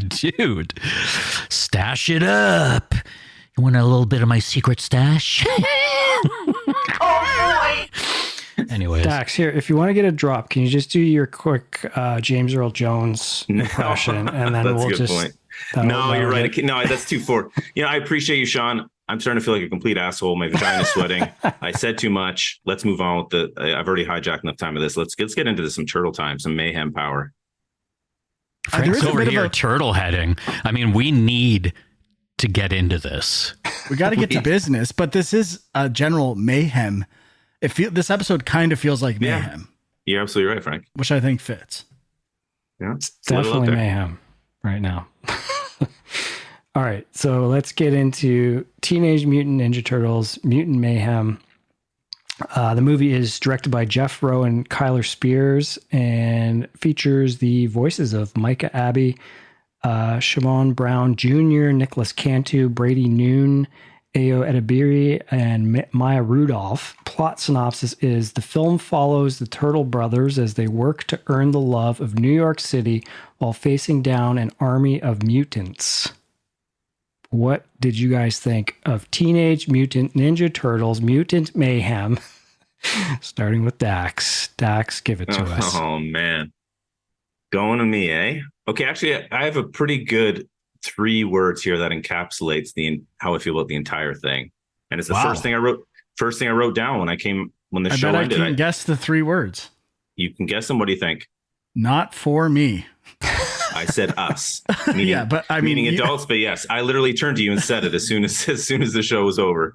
Dude, stash it up. You want a little bit of my secret stash? Oh, boy. Anyways. Dax, here, if you want to get a drop, can you just do your quick James Earl Jones impression? And then That's we'll a good just. point. No, you're right. No, that's too far. I appreciate you, Sean. I'm starting to feel like a complete asshole. My vagina's sweating. I said too much. Let's move on with I've already hijacked enough time of this. Let's get into this, some turtle time, some mayhem power. Frank's over here turtle heading. I mean, we need to get into this. We got to get to business, but this is a general mayhem. This episode kind of feels like mayhem. Yeah, you're absolutely right, Frank. Which I think fits. Yeah, it's definitely mayhem right now. All right, so let's get into Teenage Mutant Ninja Turtles, Mutant Mayhem. The movie is directed by Jeff Rowe and Kyler Spears and features the voices of Micah Abbey, Shimon Brown Jr., Nicholas Cantu, Brady Noon, Ayo Edebiri, and Maya Rudolph. Plot synopsis is the film follows the Turtle brothers as they work to earn the love of New York City while facing down an army of mutants. What did you guys think of Teenage Mutant Ninja Turtles Mutant Mayhem? Starting with Dax. Dax, give it to us. Oh, man. Going to me, eh? Okay, actually, I have a pretty good 3 words here that encapsulates how I feel about the entire thing. And it's the first thing I wrote down when the show ended. I can guess the 3 words. You can guess them. What do you think? Not for me. I said us. Meaning, yeah, but I mean meaning adults. But yes, I literally turned to you and said it as soon as the show was over.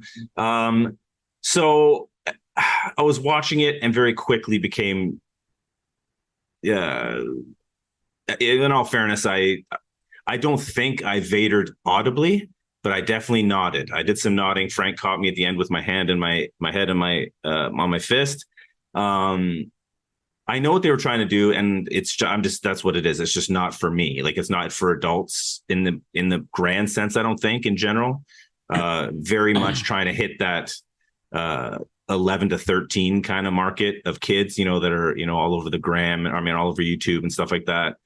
So I was watching it and very quickly became. In all fairness, I don't think I vadered audibly, but I definitely nodded. I did some nodding. Frank caught me at the end with my hand and my head and on my fist. I know what they were trying to do, and that's what it is. It's just not for me. Like, it's not for adults in the grand sense, I don't think, in general. Very much trying to hit that 11 to 13 kind of market of kids, that are, all over the gram, all over YouTube and stuff like that.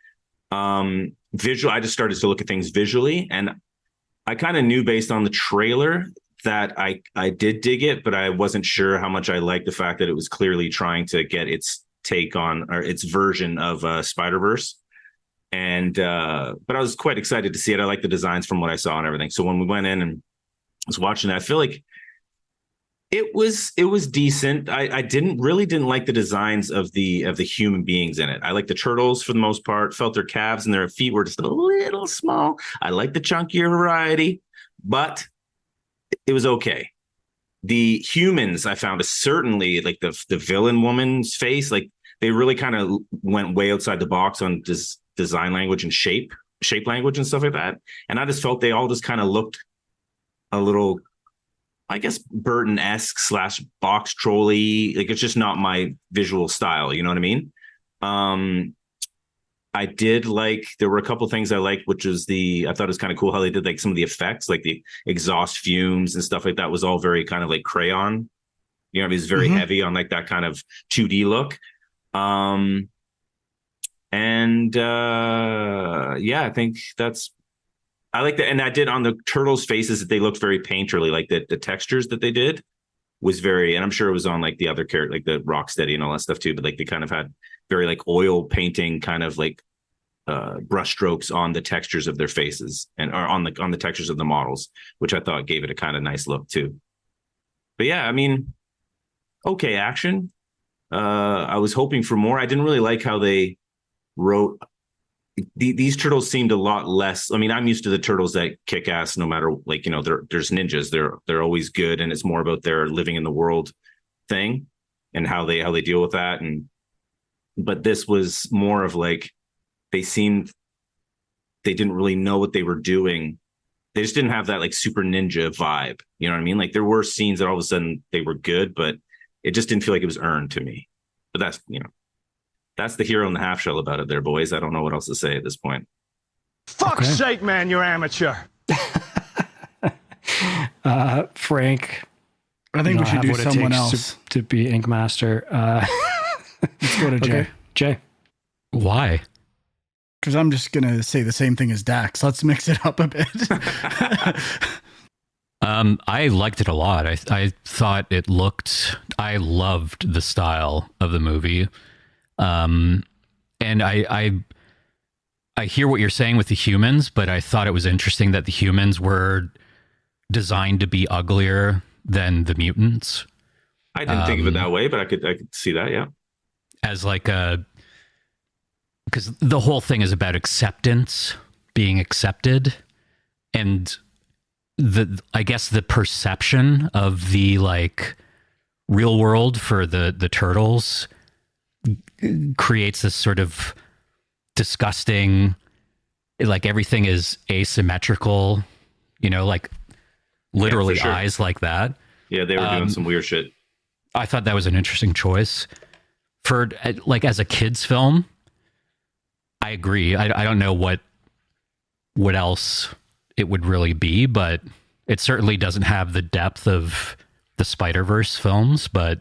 Visual, I just started to look at things visually, and I kind of knew based on the trailer that I did dig it, but I wasn't sure how much I liked the fact that it was clearly trying to get its take on, or its version of Spider-Verse. And but I was quite excited to see it. I like the designs from what I saw and everything. So when we went in and was watching it, I feel like it was decent. I didn't like the designs of the human beings in it. I like the turtles for the most part. Felt their calves and their feet were just a little small. I like the chunkier variety, but it was okay. The humans I found is certainly like the villain woman's face. Like, they really kind of went way outside the box on design language and shape language and stuff like that. And I just felt they all just kind of looked a little, I guess, Burton-esque / box trolley. Like, it's just not my visual style. You know what I mean? I did like, there were a couple things I liked, which was I thought it was kind of cool how they did like some of the effects, like the exhaust fumes and stuff like that was all very kind of like crayon. It was very heavy on like that kind of 2D look. I think I like that. And I did on the turtles' faces that they looked very painterly, like the textures that they did was very, and I'm sure it was on like the other character, like the Rocksteady and all that stuff too, but like they kind of had very like oil painting kind of like brush strokes on the textures of their faces or on the textures of the models, which I thought gave it a kind of nice look too. But yeah, I mean, okay action. I was hoping for more. I didn't really like how they wrote these turtles seemed a lot less. I mean, I'm used to the turtles that kick ass no matter, like, there's ninjas. They're always good, and it's more about their living in the world thing and how they deal with that. But this was more of like they didn't really know what they were doing. They just didn't have that like super ninja vibe. You know what I mean? Like, there were scenes that all of a sudden they were good, but it just didn't feel like it was earned to me. But that's the hero and the half shell about it there, boys. I don't know what else to say at this point. Fuck's sake, man, you're amateur. Frank, I think we should do someone else to be Ink Master. Let's go to Jay. Okay. Jay. Why? because I'm just going to say the same thing as Dax. Let's mix it up a bit. I liked it a lot. I thought it looked, I loved the style of the movie. And I hear what you're saying with the humans, but I thought it was interesting that the humans were designed to be uglier than the mutants. I didn't think of it that way, but I could see that. Yeah. As like because the whole thing is about acceptance, being accepted, and I guess the perception of the like real world for the turtles creates this sort of disgusting, like everything is asymmetrical, you know, like literally sure. eyes like that. Yeah, they were doing some weird shit. I thought that was an interesting choice for like as a kid's film. I agree. I don't know what else it would really be, but it certainly doesn't have the depth of the Spider-Verse films, but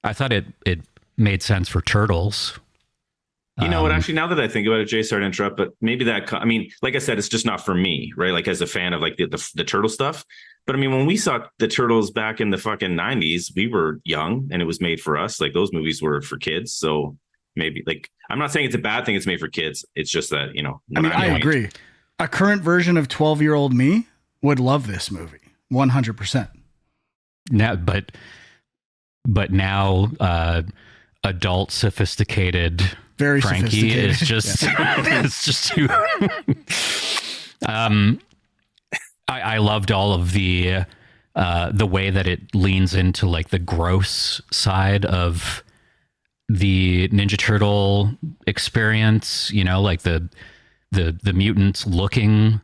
I thought it made sense for Turtles. You know what? Actually, now that I think about it, Jay, sorry to interrupt, but maybe that, I mean, like I said, it's just not for me, right? Like as a fan of like the turtle stuff. But I mean, when we saw the Turtles back in the fucking 90s, we were young and it was made for us. Like those movies were for kids. So maybe like, I'm not saying it's a bad thing it's made for kids. It's just that, you know. I mean, I agree. A current version of 12-year-old me would love this movie. 100%. Now, but now, adult, sophisticated, very Frankie sophisticated. is just it's just too. I loved all of the way that it leans into like the gross side of the Ninja Turtle experience. You know, like the mutants looking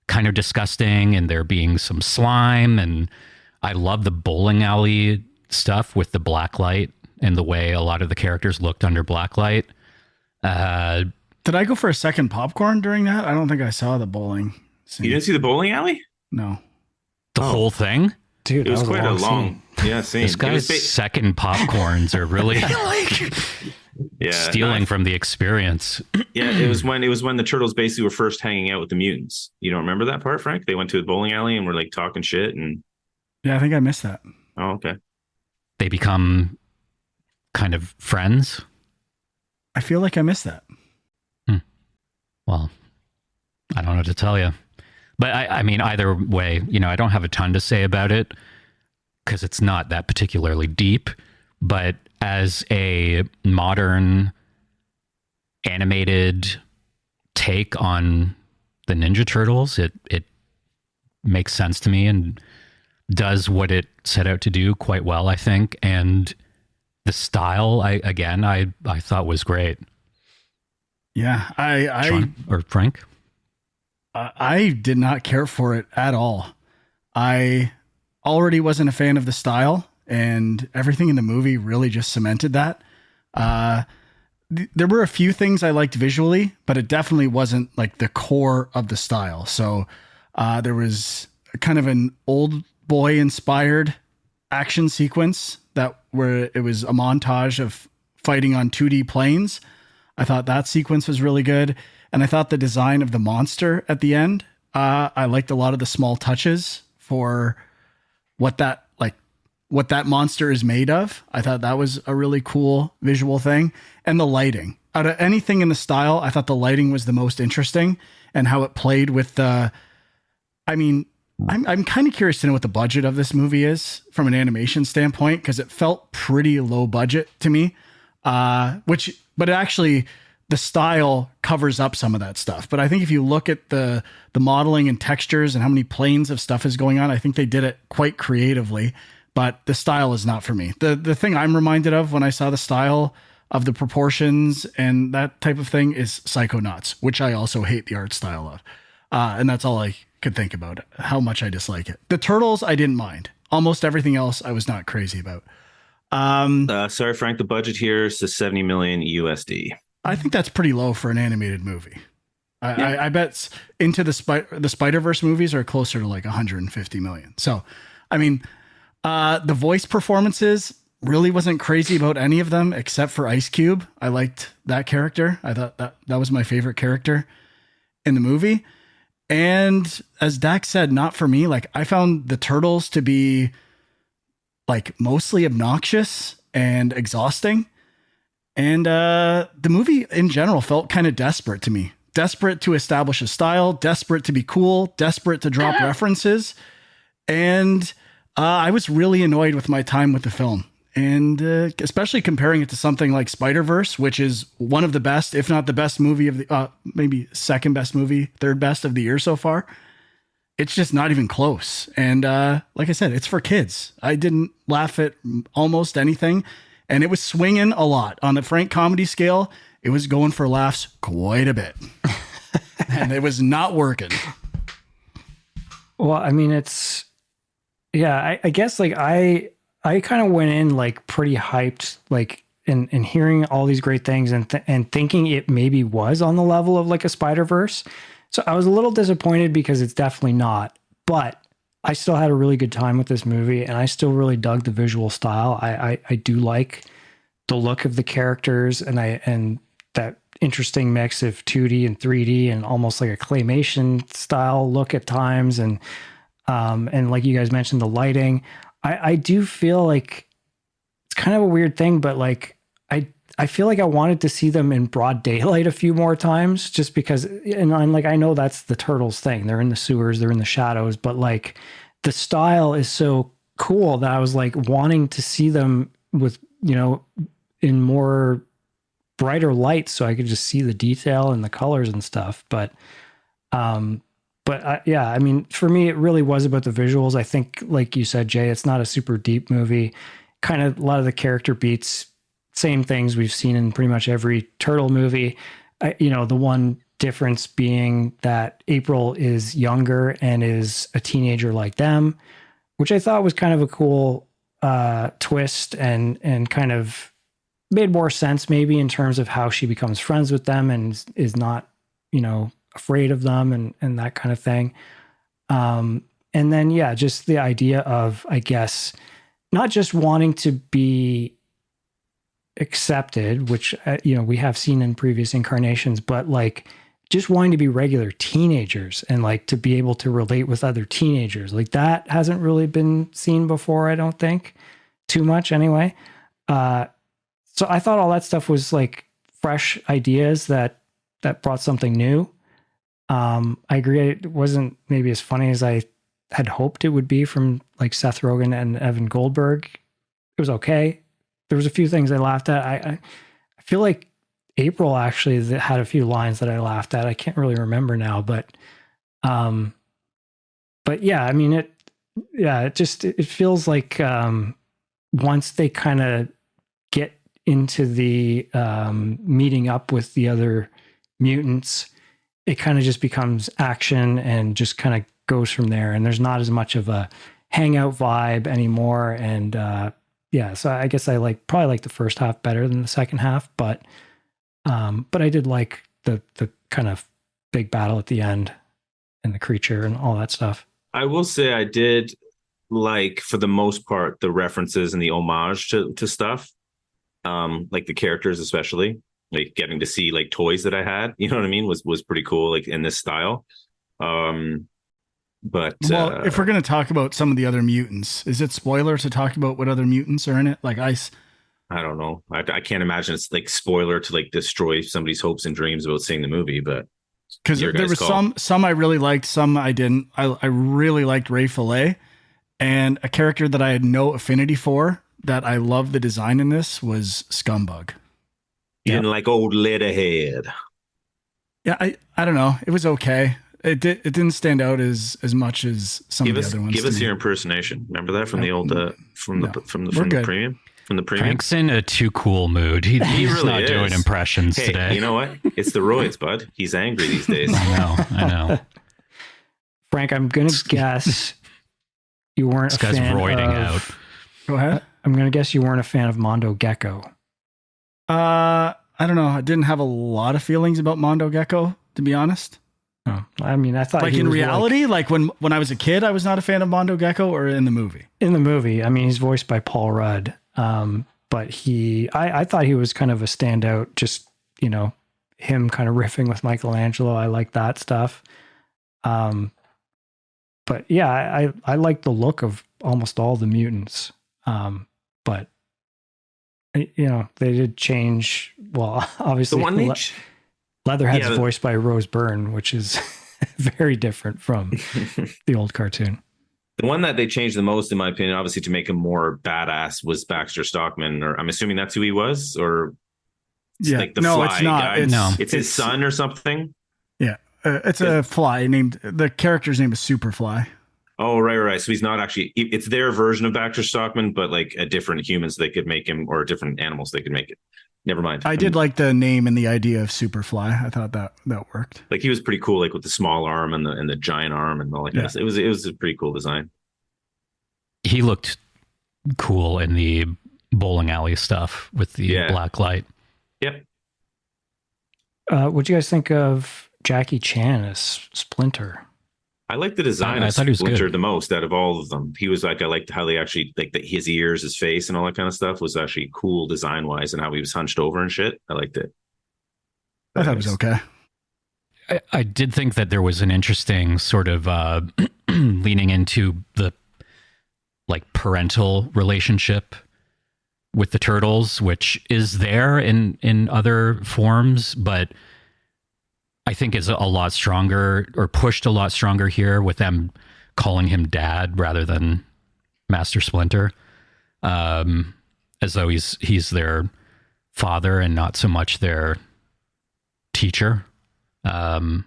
kind of disgusting, and there being some slime, and I love the bowling alley stuff with the black light and the way a lot of the characters looked under black light. Did I go for a second popcorn during that? I don't think I saw the bowling scene. You didn't see the bowling alley? No. The whole thing? Dude, It was quite a long scene. This guy's second popcorns are really like stealing from the experience. Yeah, it was when the Turtles basically were first hanging out with the mutants. You don't remember that part, Frank? They went to the bowling alley and were like talking shit and. Yeah, I think I missed that. Oh, okay. They become kind of friends. I feel like I missed that. Well, I don't know what to tell you. But I mean, either way, you know, I don't have a ton to say about it because it's not that particularly deep. But as a modern animated take on the Ninja Turtles, it makes sense to me and does what it set out to do quite well, I think. And the style, I thought was great. Yeah, Sean, or Frank? I did not care for it at all. I already wasn't a fan of the style, and everything in the movie really just cemented that. There were a few things I liked visually, but it definitely wasn't like the core of the style. So there was kind of an old boy inspired action sequence where it was a montage of fighting on 2D planes. I thought that sequence was really good. And I thought the design of the monster at the end, I liked a lot of the small touches for what that monster is made of. I thought that was a really cool visual thing. And the lighting. Out of anything in the style, I thought the lighting was the most interesting, and how it played with the, I mean, I'm kind of curious to know what the budget of this movie is from an animation standpoint, because it felt pretty low budget to me. But actually the style covers up some of that stuff. But I think if you look at the modeling and textures and how many planes of stuff is going on, I think they did it quite creatively, but the style is not for me. The thing I'm reminded of when I saw the style of the proportions and that type of thing is Psychonauts, which I also hate the art style of. And that's all I could think about, how much I dislike it. The Turtles, I didn't mind. Almost everything else I was not crazy about. Sorry, Frank, the budget here is to 70 million USD. I think that's pretty low for an animated movie. I bet Into the Spider-Verse movies are closer to like 150 million. So, I mean, the voice performances, really wasn't crazy about any of them except for Ice Cube. I liked that character. I thought that was my favorite character in the movie. And as Dak said, not for me. Like, I found the turtles to be like mostly obnoxious and exhausting. And the movie in general felt kind of desperate to me. Desperate to establish a style, desperate to be cool, desperate to drop references. And I was really annoyed with my time with the film. And especially comparing it to something like Spider-Verse, which is one of the best, if not the best movie of the, maybe second best movie, third best of the year so far. It's just not even close. And like I said, it's for kids. I didn't laugh at almost anything. And it was swinging a lot. On the Frank comedy scale, it was going for laughs quite a bit. And it was not working. Well, I mean, I guess like I kind of went in like pretty hyped, like and hearing all these great things and thinking it maybe was on the level of like a Spider-Verse. So I was a little disappointed because it's definitely not, but I still had a really good time with this movie, and I still really dug the visual style. I do like the look of the characters, and that interesting mix of 2D and 3D and almost like a claymation style look at times. And like you guys mentioned, the lighting, I do feel like it's kind of a weird thing, but like, I feel like I wanted to see them in broad daylight a few more times, just because, and I'm like, I know that's the Turtles thing. They're in the sewers, they're in the shadows, but like the style is so cool that I was like wanting to see them with, in more brighter light so I could just see the detail and the colors and stuff. But yeah, I mean, for me, it really was about the visuals. I think, like you said, Jay, it's not a super deep movie. Kind of a lot of the character beats, same things we've seen in pretty much every Turtle movie. The one difference being that April is younger and is a teenager like them, which I thought was kind of a cool twist and kind of made more sense maybe in terms of how she becomes friends with them and is not, afraid of them and that kind of thing. And then, yeah, just the idea of, I guess, not just wanting to be accepted, which, we have seen in previous incarnations, but like just wanting to be regular teenagers and like to be able to relate with other teenagers. Like that hasn't really been seen before, I don't think, too much anyway. So I thought all that stuff was like fresh ideas that brought something new. I agree. It wasn't maybe as funny as I had hoped it would be from like Seth Rogen and Evan Goldberg. It was okay. There was a few things I laughed at. I feel like April actually had a few lines that I laughed at. I can't really remember now, but yeah, I mean, it feels like once they kind of get into the meeting up with the other mutants, it kind of just becomes action and just kind of goes from there. And there's not as much of a hangout vibe anymore. And yeah, so I guess I probably like the first half better than the second half, but I did like the kind of big battle at the end and the creature and all that stuff. I will say I did like, for the most part, the references and the homage to stuff, like the characters, especially like getting to see like toys that I had, you know what I mean, was pretty cool, like in this style. But if we're going to talk about some of the other mutants, is it spoiler to talk about what other mutants are in it? Like I don't know. I can't imagine it's like spoiler to like destroy somebody's hopes and dreams about seeing the movie, but because there was some I really liked, some I didn't. I really liked Ray Fillet, and a character that I had no affinity for that I loved the design in this was Scumbug. And like old Leatherhead. Yeah, I don't know. It was okay. It didn't stand out as much as some of the other ones. Give us your impersonation. Remember that from the old from the premium? From the premium. Frank's in a too cool mood. He's really not doing impressions today. You know what? It's the roids, bud. He's angry these days. I know. Frank, I'm gonna guess you weren't this guy's roiding out. Go ahead. I'm gonna guess you weren't a fan of Mondo Gecko. I don't know. I didn't have a lot of feelings about Mondo Gecko, to be honest. Oh, I mean, I thought like in reality, like when I was a kid, I was not a fan of Mondo Gecko, or in the movie. In the movie, I mean, he's voiced by Paul Rudd. But I thought he was kind of a standout, just, you know, him kind of riffing with Michelangelo. I like that stuff. But yeah, I like the look of almost all the mutants. But you know, they did change. Well, obviously, The one Leatherhead's Yeah, voiced by Rose Byrne, which is very different from the old cartoon. the one that they changed the most, in my opinion, obviously to make him more badass, was Baxter Stockman, or I'm assuming that's who he was, or Yeah, like the no, Fly it's not. guy. It's his son or something. Yeah, it's a fly named. The character's name is Superfly. Oh, right. So he's not actually. It's their version of Baxter Stockman, but like a different humans they could make him, or different animals they could make it. Never mind. I did like the name and the idea of Superfly. I thought that worked. Like he was pretty cool, like with the small arm and the giant arm and all that. Yeah. It was a pretty cool design. He looked cool in the bowling alley stuff with the black light. Yep. What'd you guys think of Jackie Chan as Splinter? I like the design I of thought he was Splinter good. the most out of all of them. He was like, I liked how they actually like his ears, his face, and all that kind of stuff was actually cool design wise, and how he was hunched over and shit. I liked it. I thought it was okay. I did think that there was an interesting sort of leaning into the like parental relationship with the turtles, which is there in other forms, but I think is a lot stronger, or pushed a lot stronger here, with them calling him dad rather than Master Splinter, as though he's their father and not so much their teacher. Well,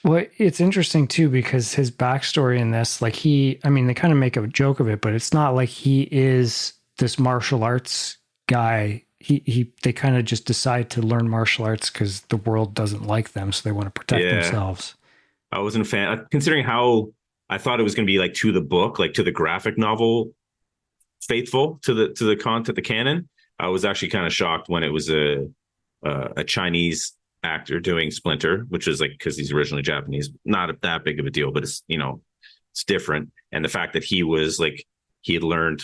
it's interesting too, because his backstory in this, like they kind of make a joke of it, but it's not like he is this martial arts guy. They kind of just decide to learn martial arts because the world doesn't like them, so they want to protect themselves. I wasn't a fan, considering how I thought it was going to be like to the book, like to the graphic novel, faithful to the content, the canon. I was actually kind of shocked when it was a Chinese actor doing Splinter, which is like, because he's originally Japanese, not that big of a deal, but it's, you know, it's different. And the fact that he had learned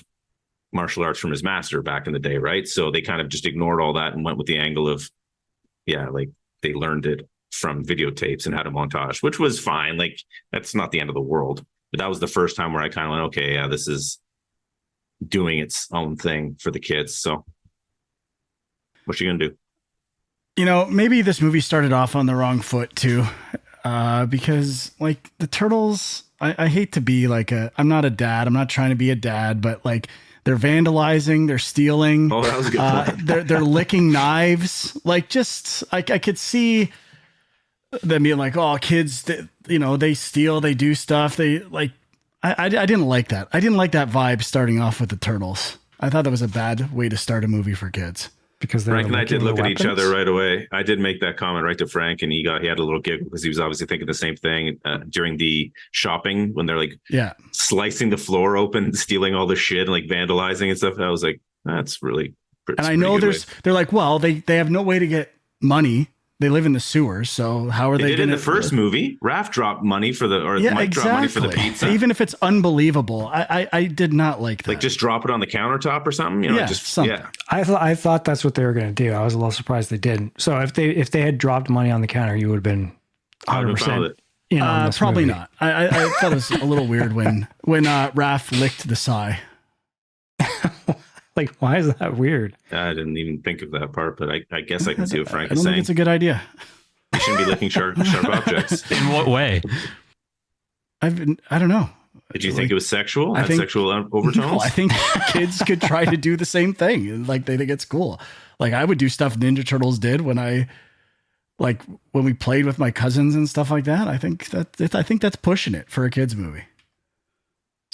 martial arts from his master back in the day, right? So they kind of just ignored all that and went with the angle of, like they learned it from videotapes and had a montage, which was fine. Like that's not the end of the world. But that was the first time where I kind of went, okay, yeah, this is doing its own thing for the kids. So what's she gonna do? You know, maybe this movie started off on the wrong foot too, because like the turtles, I hate to be like I'm not a dad. I'm not trying to be a dad, but like they're vandalizing, they're stealing. Oh, that was a good point. They're licking knives. Like just I could see them being like, oh, kids, they steal, they do stuff. They like, I didn't like that. I didn't like that vibe starting off with the turtles. I thought that was a bad way to start a movie for kids. Because Frank and I did look at each other right away. I did make that comment right to Frank, and he had a little giggle because he was obviously thinking the same thing during the shopping when they're like slicing the floor open, stealing all the shit, and like vandalizing and stuff. I was like, that's really. And I know they're like, well, they have no way to get money. They live in the sewers, so how are they? Did in the first movie, Raph dropped money for Mike dropped money for the pizza. Even if it's unbelievable, I did not like that. Like just drop it on the countertop or something. Something. I thought that's what they were going to do. I was a little surprised they didn't. So if they had dropped money on the counter, you would have been 100%. Probably movie. not. I thought it was a little weird when Raph licked the sigh. Like, why is that weird? I didn't even think of that part, but I guess I can see what Frank I is don't saying. think it's a good idea. You shouldn't be licking sharp objects. In what way? I don't know. Did you think it was sexual? I think sexual overtones? No, I think kids could try to do the same thing. Like they think it's cool. Like I would do stuff Ninja Turtles did when we played with my cousins and stuff like that. I think that's pushing it for a kids movie.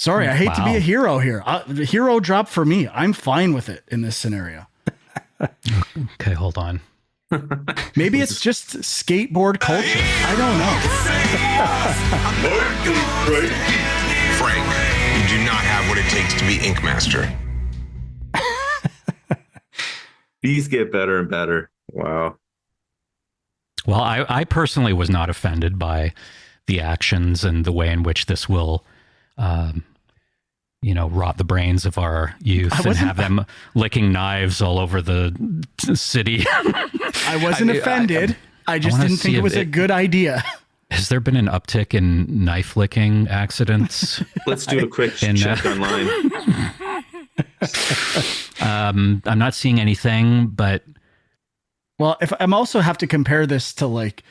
Sorry, I hate to be a hero here. The hero drop for me. I'm fine with it in this scenario. Okay, hold on. Maybe it's just skateboard culture. I don't know. Frank, you do not have what it takes to be Ink Master. These get better and better. Wow. Well, I personally was not offended by the actions and the way in which this will rot the brains of our youth and have them licking knives all over the city. I wasn't offended. I just didn't think it was a good idea. Has there been an uptick in knife licking accidents? Let's do a quick check online. I'm not seeing anything, but well, if I'm also have to compare this to like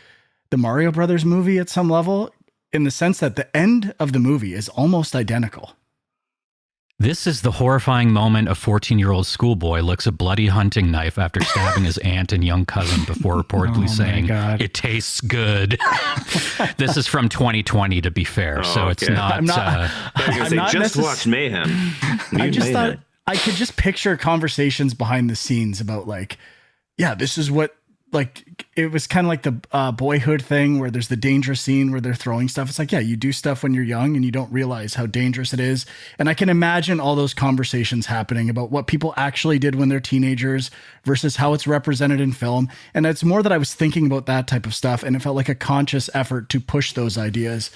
the Mario Brothers movie at some level, in the sense that the end of the movie is almost identical. This is the horrifying moment a 14-year-old schoolboy licks a bloody hunting knife after stabbing his aunt and young cousin before reportedly saying, "It tastes good." This is from 2020, to be fair, so it's not. Watch Mayhem. I just thought I could just picture conversations behind the scenes about like, yeah, this is what. Like it was kind of like the Boyhood thing where there's the dangerous scene where they're throwing stuff. It's like, yeah, you do stuff when you're young and you don't realize how dangerous it is. And I can imagine all those conversations happening about what people actually did when they're teenagers versus how it's represented in film. And it's more that I was thinking about that type of stuff. And it felt like a conscious effort to push those ideas.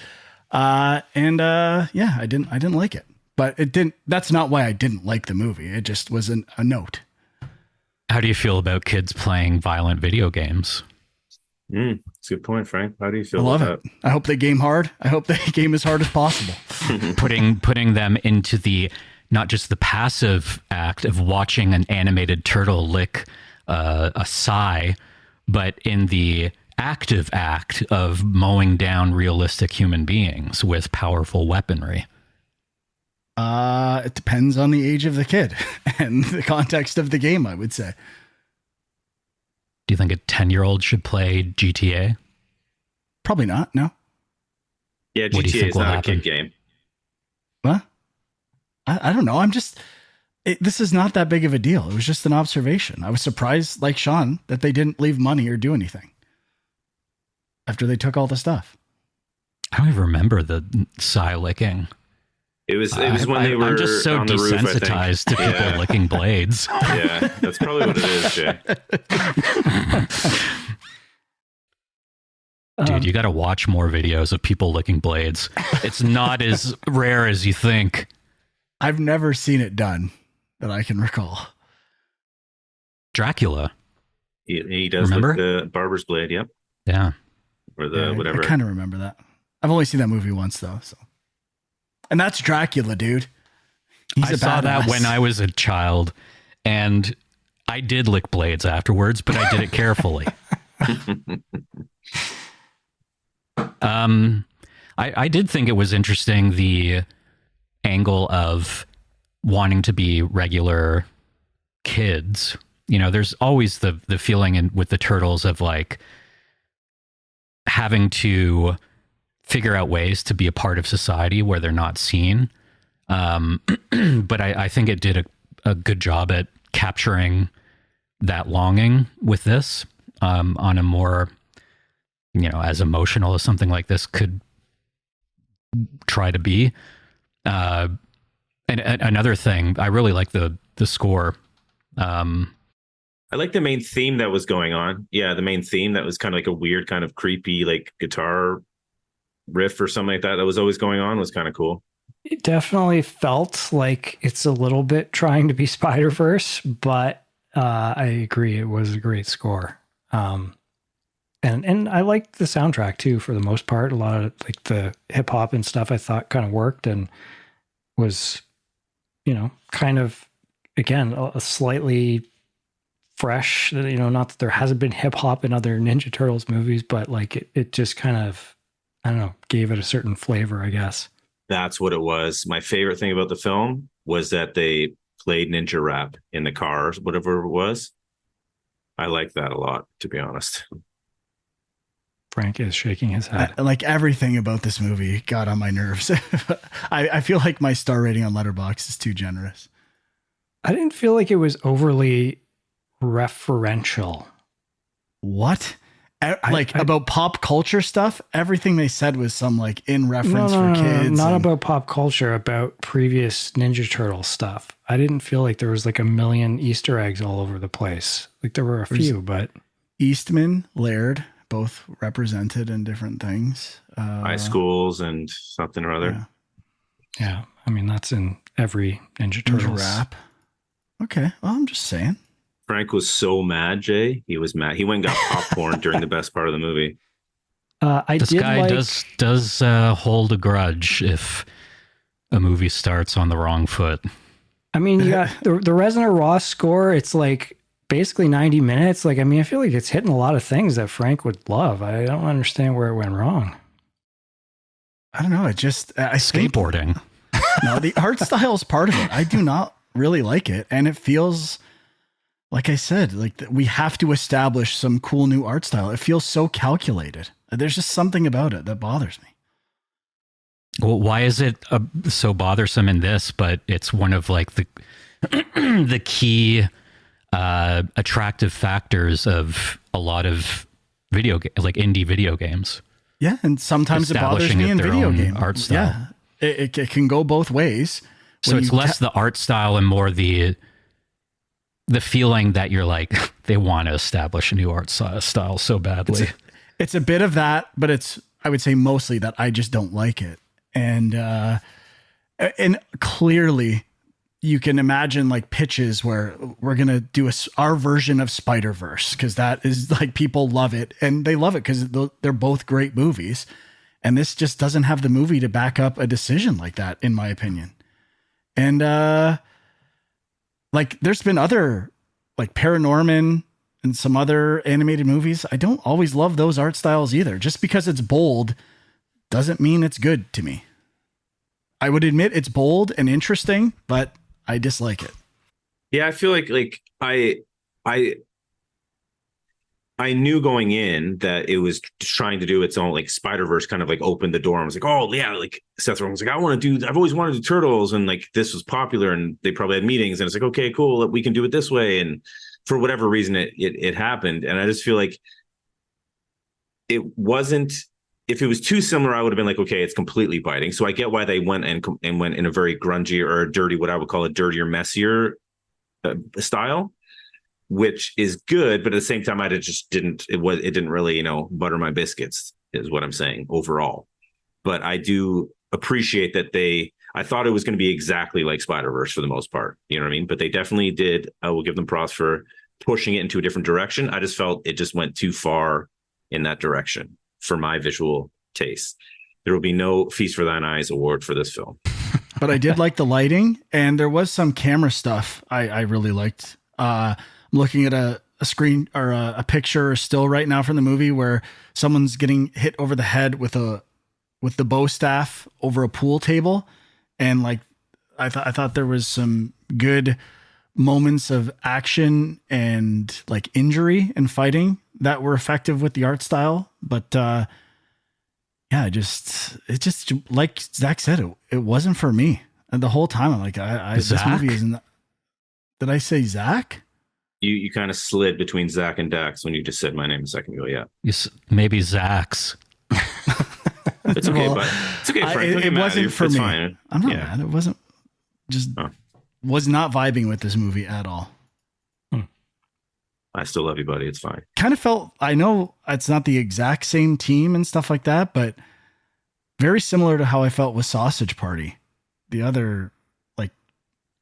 Yeah, I didn't like it, but that's not why I didn't like the movie. It just was a note. How do you feel about kids playing violent video games? That's a good point, Frank. How do you feel I love about that? I hope they game hard. I hope they game as hard as possible. putting them into the not just the passive act of watching an animated turtle lick a sigh, but in the active act of mowing down realistic human beings with powerful weaponry. It depends on the age of the kid and the context of the game, I would say. Do you think a 10-year-old should play GTA? Probably not, no. Yeah, GTA is not a kid game. What? I don't know. This is not that big of a deal. It was just an observation. I was surprised, like Sean, that they didn't leave money or do anything after they took all the stuff. I don't even remember the sigh licking. It was when they were I'm just so on the roof, desensitized to people licking blades. Yeah, that's probably what it is, Jay. Dude, you got to watch more videos of people licking blades. It's not as rare as you think. I've never seen it done that I can recall. Dracula. He does remember? The barber's blade, yep. Yeah. Or the whatever. I kind of remember that. I've only seen that movie once, though, so. And that's Dracula, dude. I saw that when I was a child, and I did lick blades afterwards, but I did it carefully. I did think it was interesting, the angle of wanting to be regular kids. There's always the feeling with the turtles of like having to figure out ways to be a part of society where they're not seen. But I think it did a good job at capturing that longing with this on a more, as emotional as something like this could try to be. And another thing, I really like the score. I like the main theme that was going on. Yeah, the main theme that was kind of like a weird, kind of creepy, like guitar riff or something like that was always going on, was kind of cool. It definitely felt like it's a little bit trying to be Spider-Verse, but I agree it was a great score. And I liked the soundtrack too, for the most part. A lot of like the hip hop and stuff I thought kind of worked and was, kind of, again, a slightly fresh, not that there hasn't been hip hop in other Ninja Turtles movies, but like it just kind of, I don't know, gave it a certain flavor, I guess. That's what it was. My favorite thing about the film was that they played ninja rap in the cars, whatever it was. I like that a lot, to be honest. Frank is shaking his head. Like everything about this movie got on my nerves. I feel like my star rating on Letterboxd is too generous. I didn't feel like it was overly referential. What? About pop culture stuff? Everything they said was some like in reference for kids. Not about pop culture, about previous Ninja Turtle stuff. I didn't feel like there was like a million Easter eggs all over the place. Like there were a few, but Eastman, Laird, both represented in different things. High schools and something or other. Yeah. I mean, that's in every Ninja Turtles. Rap. Okay, well, I'm just saying. Frank was so mad, Jay. He was mad. He went and got popcorn during the best part of the movie. This guy does hold a grudge if a movie starts on the wrong foot. I mean, you got the Reznor Ross score. It's like basically 90 minutes. Like, I mean, I feel like it's hitting a lot of things that Frank would love. I don't understand where it went wrong. I don't know. Skateboarding. No, the art style is part of it. I do not really like it. And it feels, like I said, like we have to establish some cool new art style. It feels so calculated. There's just something about it that bothers me. Well, why is it so bothersome in this, but it's one of like the the key attractive factors of a lot of like indie video games? Yeah, and sometimes it bothers me in video games. Art style. Yeah, it can go both ways. So it's less the art style and more the feeling that you're like, they want to establish a new art style so badly. It's a bit of that, but I would say mostly that I just don't like it. And clearly you can imagine like pitches where we're going to do our version of Spider-Verse, because that is like, people love it and they love it because they're both great movies. And this just doesn't have the movie to back up a decision like that, in my opinion. And like there's been other like Paranorman and some other animated movies. I don't always love those art styles either. Just because it's bold doesn't mean it's good to me. I would admit it's bold and interesting, but I dislike it. Yeah, I feel like I knew going in that it was trying to do its own, like Spider-Verse kind of like opened the door and was like, oh yeah, like Seth Rogen's like, I've always wanted to do Turtles, and like this was popular and they probably had meetings and it's like, okay, cool, we can do it this way. And for whatever reason it happened. And I just feel like it wasn't, if it was too similar, I would have been like, okay, it's completely biting. So I get why they went and went in a very grungy or dirty, what I would call a dirtier, messier style, which is good. But at the same time, it didn't really, butter my biscuits is what I'm saying overall. But I do appreciate that I thought it was going to be exactly like Spider-Verse for the most part. You know what I mean? But they definitely did. I will give them props for pushing it into a different direction. I just felt it just went too far in that direction for my visual taste. There will be no Feast for Thine Eyes award for this film. But I did like the lighting, and there was some camera stuff I really liked. I'm looking at a screen or a picture or still right now from the movie where someone's getting hit over the head with the bow staff over a pool table. And like, I thought there was some good moments of action and like injury and fighting that were effective with the art style. But yeah, it just like Zach said, it wasn't for me. And the whole time I'm like, this movie isn't. Did I say Zach? You kind of slid between Zach and Dax when you just said my name a second ago. Yeah, maybe Zach's. It's okay, but it's okay. Frank, it wasn't for me. Fine. I'm not mad. It wasn't. Just was not vibing with this movie at all. I still love you, buddy. It's fine. Kind of felt, I know it's not the exact same team and stuff like that, but very similar to how I felt with Sausage Party, the other like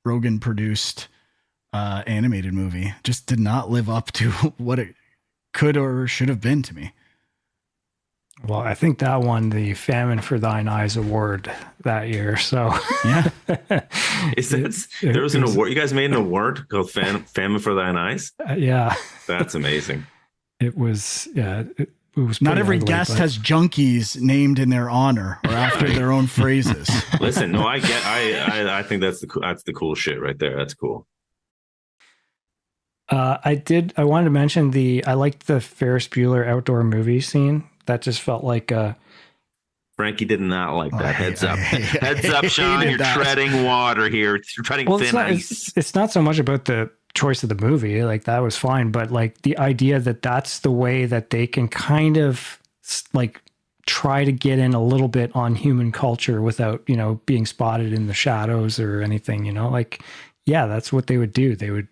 Rogen produced animated movie. Just did not live up to what it could or should have been to me. Well, I think that won the Famine for Thine Eyes award that year. So yeah, there was an award. You guys made an award called Famine for Thine Eyes. Yeah, that's amazing. It was. Yeah, it was. Not every guest has junkies named in their honor or after their own phrases. Listen, no, I think that's the cool shit right there. That's cool. I wanted to mention I liked the Ferris Bueller outdoor movie scene. That just felt like Frankie did not like that. Heads up, Sean. You're treading water here. You're treading thin ice. It's not so much about the choice of the movie. Like that was fine, but like the idea that that's the way that they can kind of like try to get in a little bit on human culture without being spotted in the shadows or anything. Like yeah, that's what they would do. They would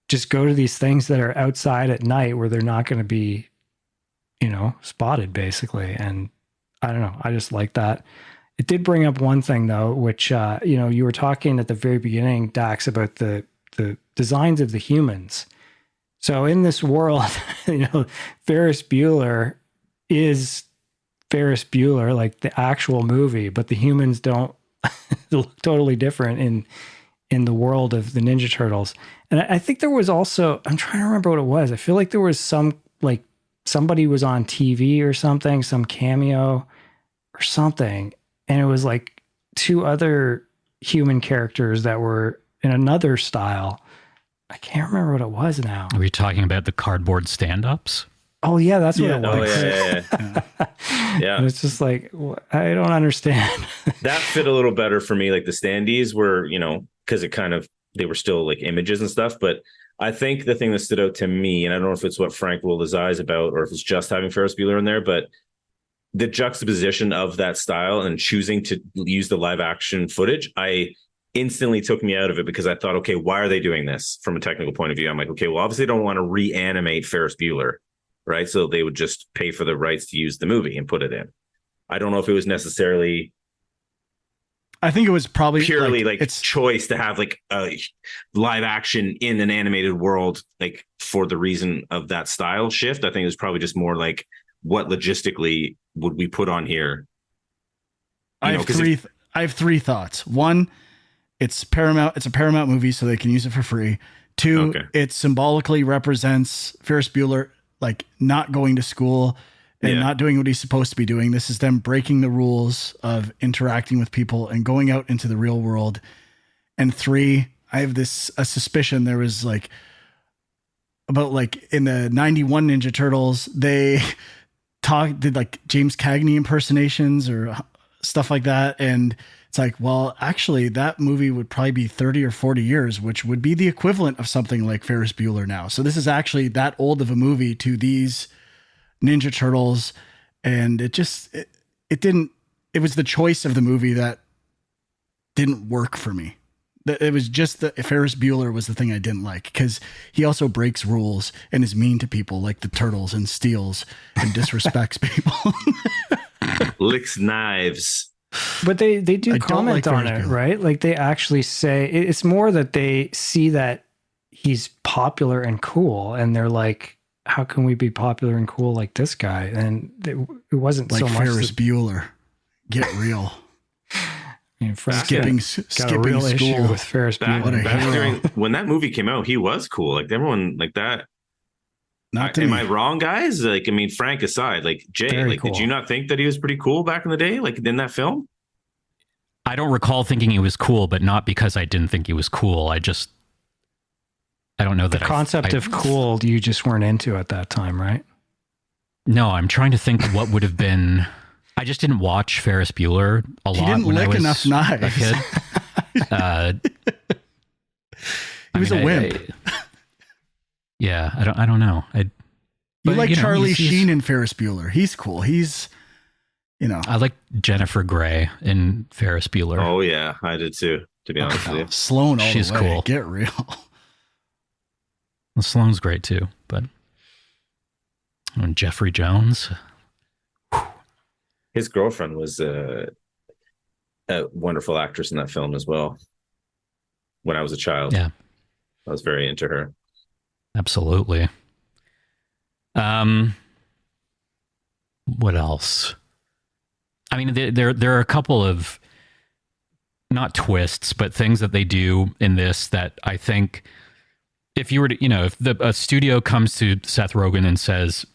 just go to these things that are outside at night where they're not going to be spotted basically. And I don't know. I just like that. It did bring up one thing though, which you were talking at the very beginning, Dax, about the designs of the humans. So in this world, Ferris Bueller is Ferris Bueller, like the actual movie, but the humans don't look totally different in the world of the Ninja Turtles. And I think there was also, I'm trying to remember what it was. I feel like there was some, like somebody was on TV or something, some cameo or something. And it was like two other human characters that were in another style. I can't remember what it was now. Are we talking about the cardboard stand-ups? Oh yeah, that's what it was. Oh, yeah. And it's just like, I don't understand. That fit a little better for me. Like the standees were, because it kind of, they were still like images and stuff. But I think the thing that stood out to me, and I don't know if it's what Frank rolled his eyes about or if it's just having Ferris Bueller in there, but the juxtaposition of that style and choosing to use the live action footage, I instantly took me out of it because I thought, okay, why are they doing this from a technical point of view? I'm like, okay, well, obviously they don't want to reanimate Ferris Bueller, right? So they would just pay for the rights to use the movie and put it in. I don't know if it was necessarily, I think it was probably purely like it's choice to have like a live action in an animated world, like for the reason of that style shift. I think it was probably just more like, what logistically would we put on here? I have three thoughts. One, it's Paramount. It's a Paramount movie, so they can use it for free. Two, it symbolically represents Ferris Bueller like not going to school and not doing what he's supposed to be doing. This is them breaking the rules of interacting with people and going out into the real world. And three, I have a suspicion there was like about like in the 91 Ninja Turtles, they did like James Cagney impersonations or stuff like that. And it's like, well, actually that movie would probably be 30 or 40 years, which would be the equivalent of something like Ferris Bueller now. So this is actually that old of a movie to these Ninja Turtles. And it was the choice of the movie that didn't work for me. It was just that Ferris Bueller was the thing I didn't like because he also breaks rules and is mean to people like the turtles and steals and disrespects people. Licks knives. But they do comment on it, right? Like they actually say it's more that they see that he's popular and cool, and they're like, "How can we be popular and cool like this guy?" And it wasn't like so much Ferris Bueller. Get real. I mean, skipping a real school issue with Ferris Bueller. When that movie came out, he was cool. Like everyone, like that. Am I wrong, guys? Like, I mean, Frank aside, like Jay, Very like, cool. Did you not think that he was pretty cool back in the day, like in that film? I don't recall thinking he was cool, but not because I didn't think he was cool. I don't know that the concept of cool you just weren't into at that time, right? No, I'm trying to think what would have been. I just didn't watch Ferris Bueller a lot. He didn't when I lick was enough knives. a kid. He was a wimp. Yeah, I don't know. You like Charlie Sheen in Ferris Bueller. He's cool. He's, I like Jennifer Grey in Ferris Bueller. Oh yeah, I did too. To be honest with you, Sloane, she's the way. cool. Get real. Well, Sloane's great too, but Jeffrey Jones. His girlfriend was a wonderful actress in that film as well. When I was a child, yeah, I was very into her. Absolutely. What else? I mean, there are a couple of not twists, but things that they do in this that I think if you were to, if a studio comes to Seth Rogen and says,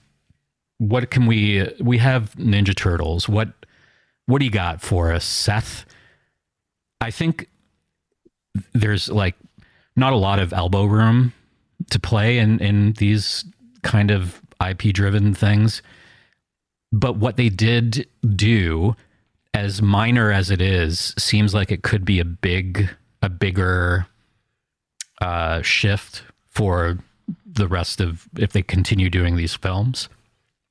what can we have Ninja Turtles. What do you got for us, Seth? I think there's like not a lot of elbow room to play in these kind of IP driven things. But what they did do, as minor as it is, seems like it could be a bigger shift for the rest of, if they continue doing these films.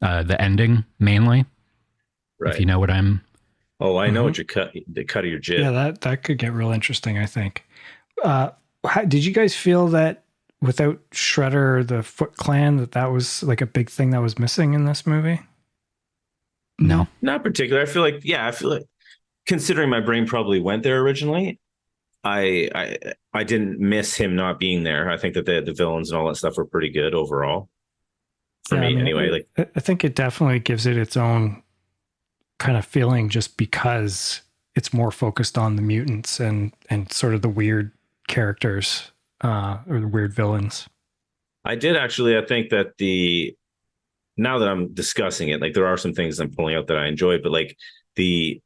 The ending mainly, right? If you know what I'm. Oh, I know what the cut of your jib. Yeah, that could get real interesting, I think. Did you guys feel that without Shredder, the Foot Clan, that was like a big thing that was missing in this movie? No, not particular. I feel like considering my brain probably went there originally, I didn't miss him not being there. I think that the villains and all that stuff were pretty good overall for me. Anyway, like I think it definitely gives it its own kind of feeling, just because it's more focused on the mutants and sort of the weird characters or the weird villains. I did actually. I think that now that I'm discussing it, like there are some things I'm pulling out that I enjoyed, but like the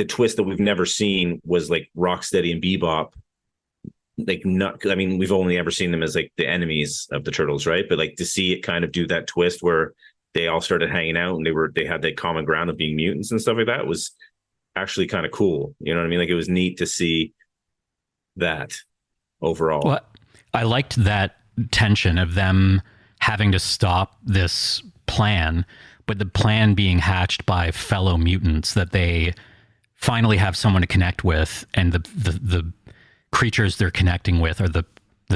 twist that we've never seen was like Rocksteady and Bebop. Like not, I mean, we've only ever seen them as like the enemies of the Turtles, right? But like to see it kind of do that twist where they all started hanging out and they had that common ground of being mutants and stuff like that was actually kind of cool. You know what I mean? Like it was neat to see that overall. Well, I liked that tension of them having to stop this plan, but the plan being hatched by fellow mutants that they finally have someone to connect with, and the creatures they're connecting with are the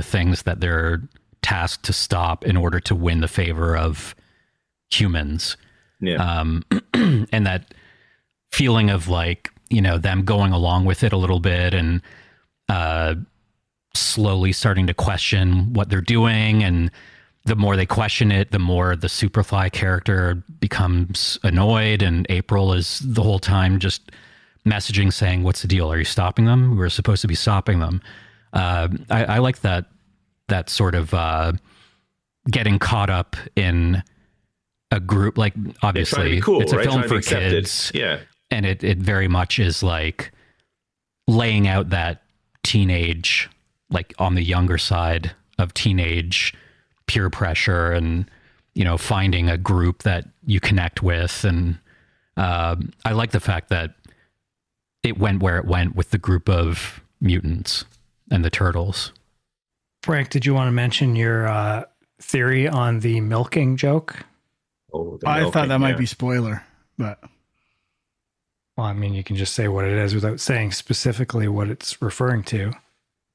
things that they're tasked to stop in order to win the favor of humans. Yeah. And that feeling of like, you know, them going along with it a little bit and slowly starting to question what they're doing. And the more they question it, the more the Superfly character becomes annoyed. And April is the whole time just messaging saying, what's the deal? Are you stopping them? We're supposed to be stopping them. I like that sort of getting caught up in a group. Like, obviously, cool, it's a right? film Trying to be for accepted. kids. Yeah. And it very much is like laying out that teenage, like on the younger side of teenage peer pressure and, you know, finding a group that you connect with. And I like the fact that it went where it went with the group of mutants and the Turtles. Frank, did you want to mention your theory on the milking joke? Oh, I thought that might be spoiler, but Well, I mean, you can just say what it is without saying specifically what it's referring to.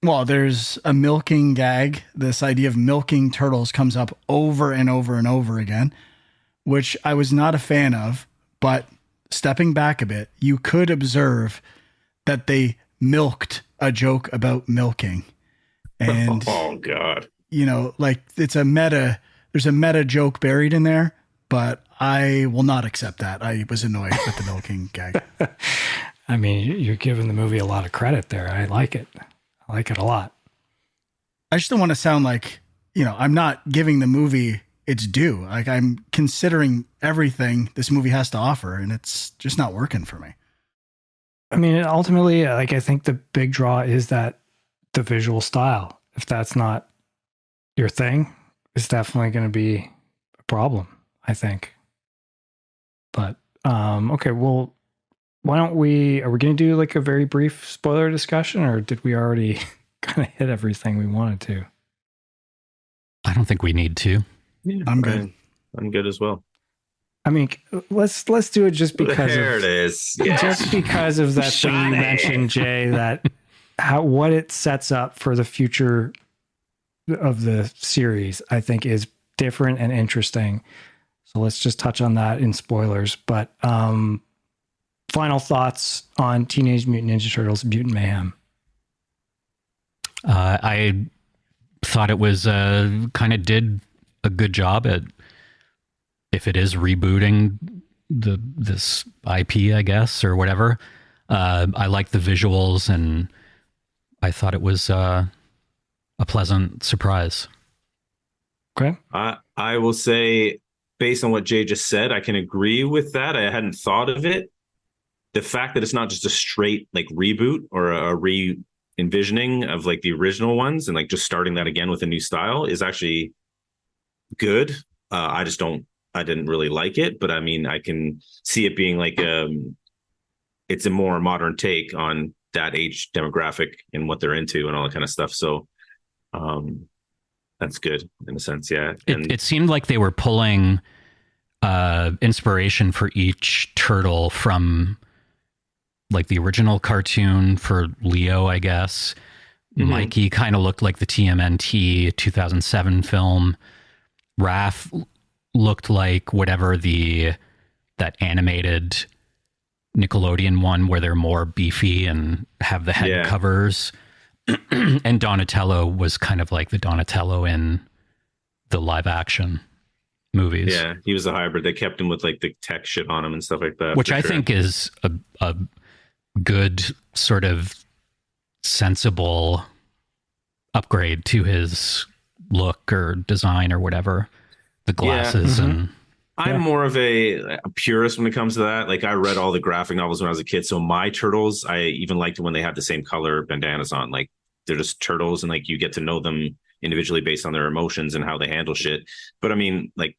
well, there's a milking gag. This idea of milking turtles comes up over and over and over again, which I was not a fan of, but stepping back a bit, you could observe that they milked a joke about milking. And oh god, you know, like there's a meta joke buried in there, but I will not accept that. I was annoyed with the milking gag. I mean, you're giving the movie a lot of credit there. I like it. I like it a lot. I just don't want to sound like, you know, I'm not giving the movie its due. Like I'm considering everything this movie has to offer, and it's just not working for me. I mean, ultimately, like I think the big draw is that the visual style. If that's not your thing, it's definitely going to be a problem, I think. But okay, well, why don't are we going to do like a very brief spoiler discussion, or did we already kind of hit everything we wanted to? I don't think we need to. yeah, I'm good. I'm good as well. I mean, let's do it just because There of, it is. Yeah. just because of that thing you mentioned, Jay, that what it sets up for the future of the series, I think, is different and interesting. So let's just touch on that in spoilers. But final thoughts on Teenage Mutant Ninja Turtles: Mutant Mayhem. I thought it was kind of did a good job at, if it is rebooting this IP, I guess, or whatever. I like the visuals, and I thought it was a pleasant surprise. Okay. I will say, based on what Jay just said, I can agree with that. I hadn't thought of it. The fact that it's not just a straight like reboot or a re-envisioning of like the original ones and like just starting that again with a new style is actually good. I didn't really like it, but I mean, I can see it being like it's a more modern take on that age demographic and what they're into and all that kind of stuff. So that's good in a sense. Yeah. And It seemed like they were pulling inspiration for each turtle from like the original cartoon for Leo, I guess. Mm-hmm. Mikey kind of looked like the TMNT 2007 film. Raph looked like whatever that animated Nickelodeon one where they're more beefy and have the head covers. And Donatello was kind of like the Donatello in the live action movies. Yeah, he was a hybrid. They kept him with like the tech shit on him and stuff like that. Which I think is a good sort of sensible upgrade to his look or design or whatever. The glasses and... I'm more of a purist when it comes to that. Like I read all the graphic novels when I was a kid. So my turtles, I even liked it when they had the same color bandanas on. Like they're just turtles and like you get to know them individually based on their emotions and how they handle shit. But I mean, like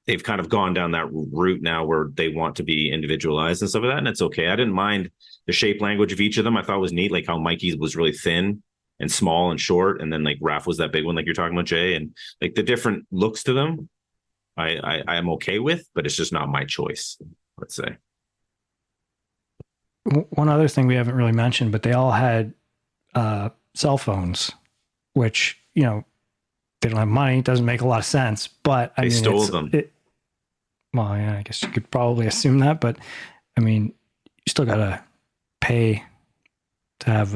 they've kind of gone down that route now where they want to be individualized and stuff like that. And it's okay. I didn't mind the shape language of each of them. I thought it was neat. Like how Mikey was really thin and small and short. And then like Raph was that big one, like you're talking about, Jay. And like the different looks to them. I am okay with, but it's just not my choice, let's say. One other thing we haven't really mentioned, but they all had cell phones, which, you know, they don't have money. It doesn't make a lot of sense, but they stole them. Well, yeah, I guess you could probably assume that, but I mean, you still got to pay to have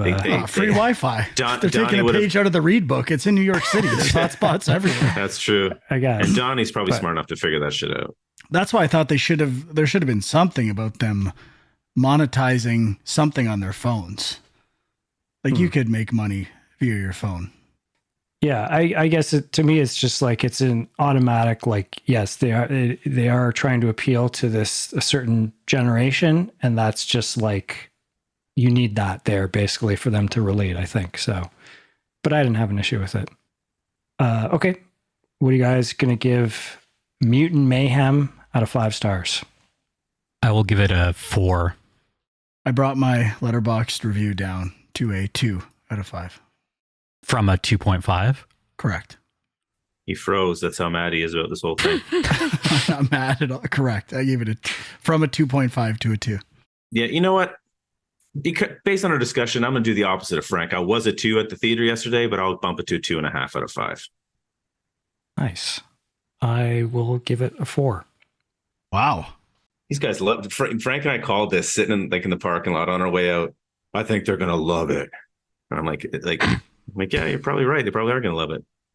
free Wi-Fi. They're taking a page out of the read book. It's in New York City. There's hotspots everywhere. That's true. I guess. And Donnie's probably smart enough to figure that shit out. That's why I thought there should have been something about them monetizing something on their phones. Like you could make money via your phone. Yeah, I guess to me it's just like it's an automatic, like, yes, they are trying to appeal to a certain generation, and that's just like you need that there basically for them to relate, I think. So, but I didn't have an issue with it. Okay. What are you guys going to give Mutant Mayhem out of 5 stars? I will give it a 4. I brought my Letterboxd review down to a 2 out of 5. From a 2.5? Correct. He froze. That's how mad he is about this whole thing. I'm not mad at all. Correct. I gave it from a 2.5 to a 2. Yeah, you know what? Because based on our discussion, I'm going to do the opposite of Frank. I was a 2 at the theater yesterday, but I'll bump it to a 2.5 out of 5. Nice. I will give it a 4. Wow. These guys love Frank and I called this sitting in the parking lot on our way out. I think they're going to love it. And I'm like, yeah, you're probably right. They probably are going to love it.